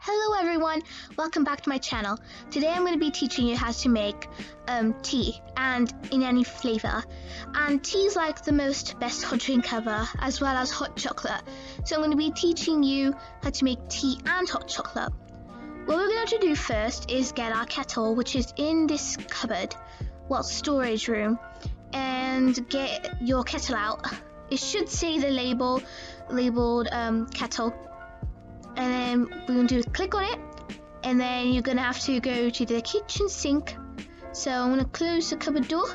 Hello everyone, welcome back to my channel. Today I'm going to be teaching you how to make tea, and in any flavor. And tea is like the best hot drink ever, as well as hot chocolate. So I'm going to be teaching you how to make tea and hot chocolate. What we're going to do first is get our kettle, which is in this cupboard, storage room, and get your kettle out. It should say the labeled kettle. And then we're going to click on it, and then you're going to have to go to the kitchen sink. So I'm going to close the cupboard door,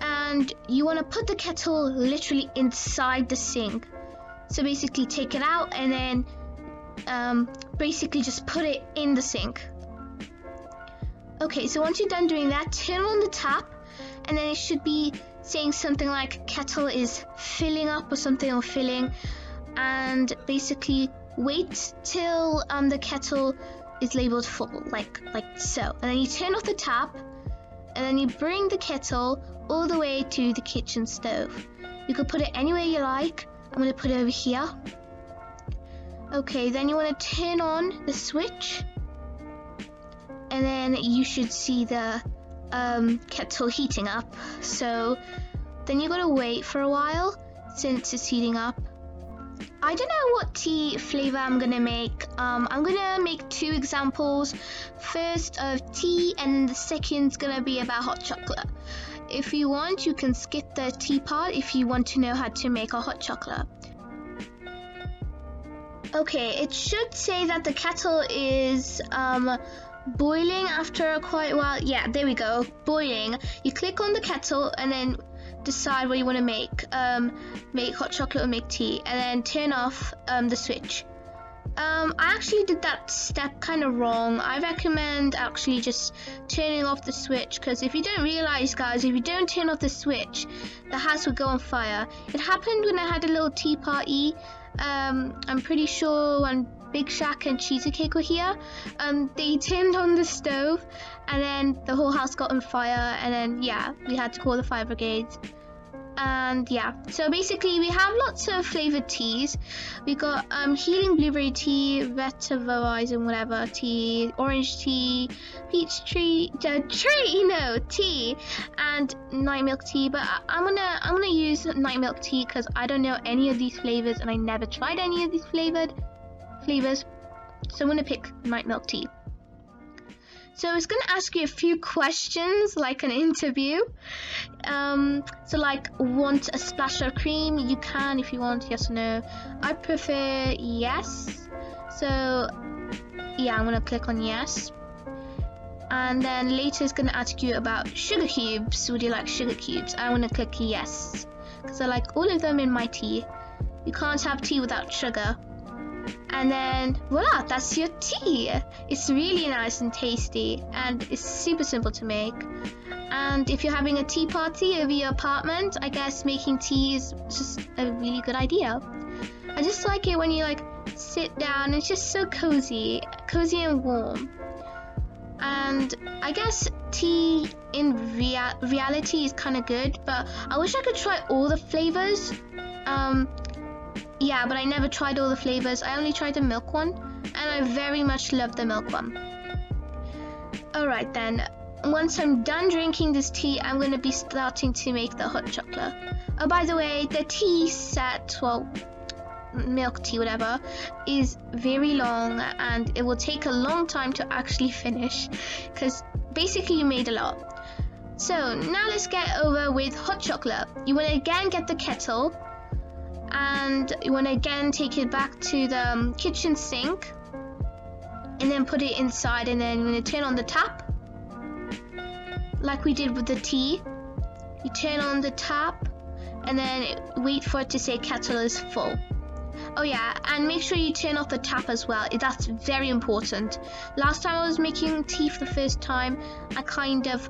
and you want to put the kettle literally inside the sink. So basically take it out and then basically just put it in the sink. Okay, so once you're done doing that, turn on the tap, and then it should be saying something like kettle is filling up or something, or filling, and basically wait till the kettle is labeled full, like so. And then you turn off the tap, and then you bring the kettle all the way to the kitchen stove. You could put it anywhere you like. I'm going to put it over here. Okay, then you want to turn on the switch, and then you should see the kettle heating up. So then you got to wait for a while since it's heating up. I don't know what tea flavor I'm gonna make. I'm gonna make two examples. First of tea, and the second's gonna be about hot chocolate. If you want, you can skip the tea part if you want to know how to make a hot chocolate. Okay, it should say that the kettle is boiling after quite a while. Yeah, there we go, boiling. You click on the kettle and then decide what you want to make hot chocolate or make tea, and then turn off the switch. I actually did that step kind of wrong. I recommend actually just turning off the switch, because if you don't realize, guys, if you don't turn off the switch, the house will go on fire. It happened when I had a little tea party. I'm pretty sure when Big Shack and Cheesy Cake were here, they turned on the stove, and then the whole house got on fire, and then yeah, we had to call the fire brigades. And yeah, so basically we have lots of flavored teas. We got healing blueberry tea, vetiverizing whatever tea, orange tea, peach tea, and night milk tea. But I'm gonna use night milk tea because I don't know any of these flavors, and I never tried any of these flavors. So I'm gonna pick night milk tea. So it's going to ask you a few questions, like an interview. So like, want a splash of cream? You can if you want, yes or no. I prefer yes. So yeah, I'm going to click on yes. And then later it's going to ask you about sugar cubes. Would you like sugar cubes? I want to click yes, because I like all of them in my tea. You can't have tea without sugar. And then voila, that's your tea. It's really nice and tasty, and it's super simple to make. And if you're having a tea party over your apartment, I guess making tea is just a really good idea. I just like it when you like sit down. It's just so cozy and warm. And I guess tea in reality is kind of good, but I wish I could try all the flavors. Yeah, but I never tried all the flavors. I only tried the milk one, and I very much love the milk one. Alright then, once I'm done drinking this tea, I'm going to be starting to make the hot chocolate. Oh, by the way, the tea set, milk tea, whatever, is very long, and it will take a long time to actually finish, because basically you made a lot. So now let's get over with hot chocolate. You want to again get the kettle, and you want to again take it back to the kitchen sink, and then put it inside, and then you're going to turn on the tap like we did with the tea. You turn on the tap, and then wait for it to say kettle is full. Oh yeah, and make sure you turn off the tap as well. That's very important. Last time I was making tea for the first time, I kind of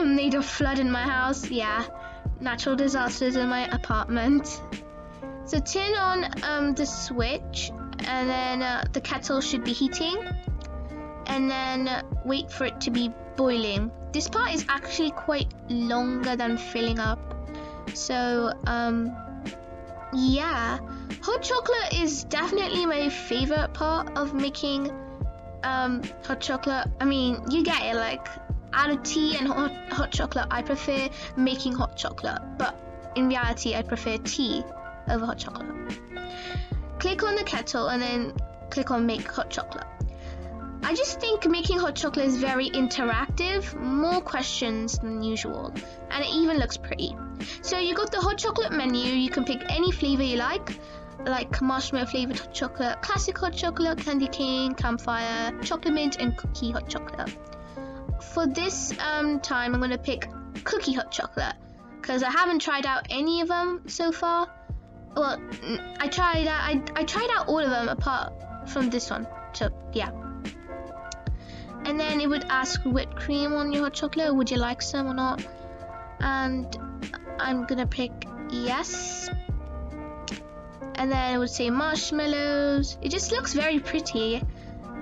made a flood in my house. Yeah, natural disasters in my apartment. So turn on the switch, and then the kettle should be heating, and then wait for it to be boiling. This part is actually quite longer than filling up. So yeah, hot chocolate is definitely my favorite part of making hot chocolate. I mean, you get it, like out of tea and hot chocolate, I prefer making hot chocolate, but in reality, I prefer tea over hot chocolate. Click on the kettle and then click on make hot chocolate. I just think making hot chocolate is very interactive, more questions than usual, and it even looks pretty. So you got the hot chocolate menu, you can pick any flavor you like marshmallow flavored hot chocolate, classic hot chocolate, candy cane, campfire, chocolate mint, and cookie hot chocolate. For this time, I'm going to pick cookie hot chocolate because I haven't tried out any of them so far. Well, I tried out all of them apart from this one, so yeah. And then it would ask whipped cream on your hot chocolate. Would you like some or not? And I'm gonna pick yes. And then it would say marshmallows. It just looks very pretty.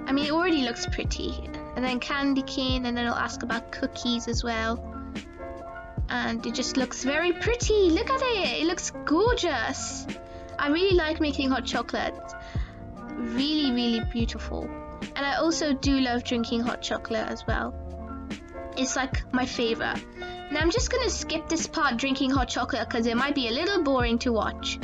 I mean, it already looks pretty. And then candy cane, and then it'll ask about cookies as well. And it just looks very pretty. Look at it. It looks gorgeous. I really like making hot chocolate. Really, really beautiful. And I also do love drinking hot chocolate as well. It's like my favorite. Now I'm just gonna skip this part drinking hot chocolate because it might be a little boring to watch.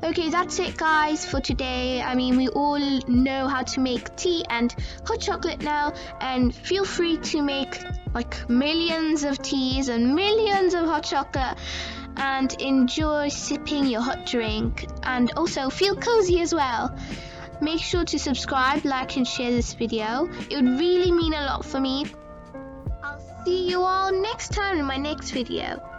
Okay, that's it guys for today. I mean, we all know how to make tea and hot chocolate now, and feel free to make like millions of teas and millions of hot chocolate and enjoy sipping your hot drink, and also feel cozy as well. Make sure to subscribe, like and share this video. It would really mean a lot for me. I'll see you all next time in my next video.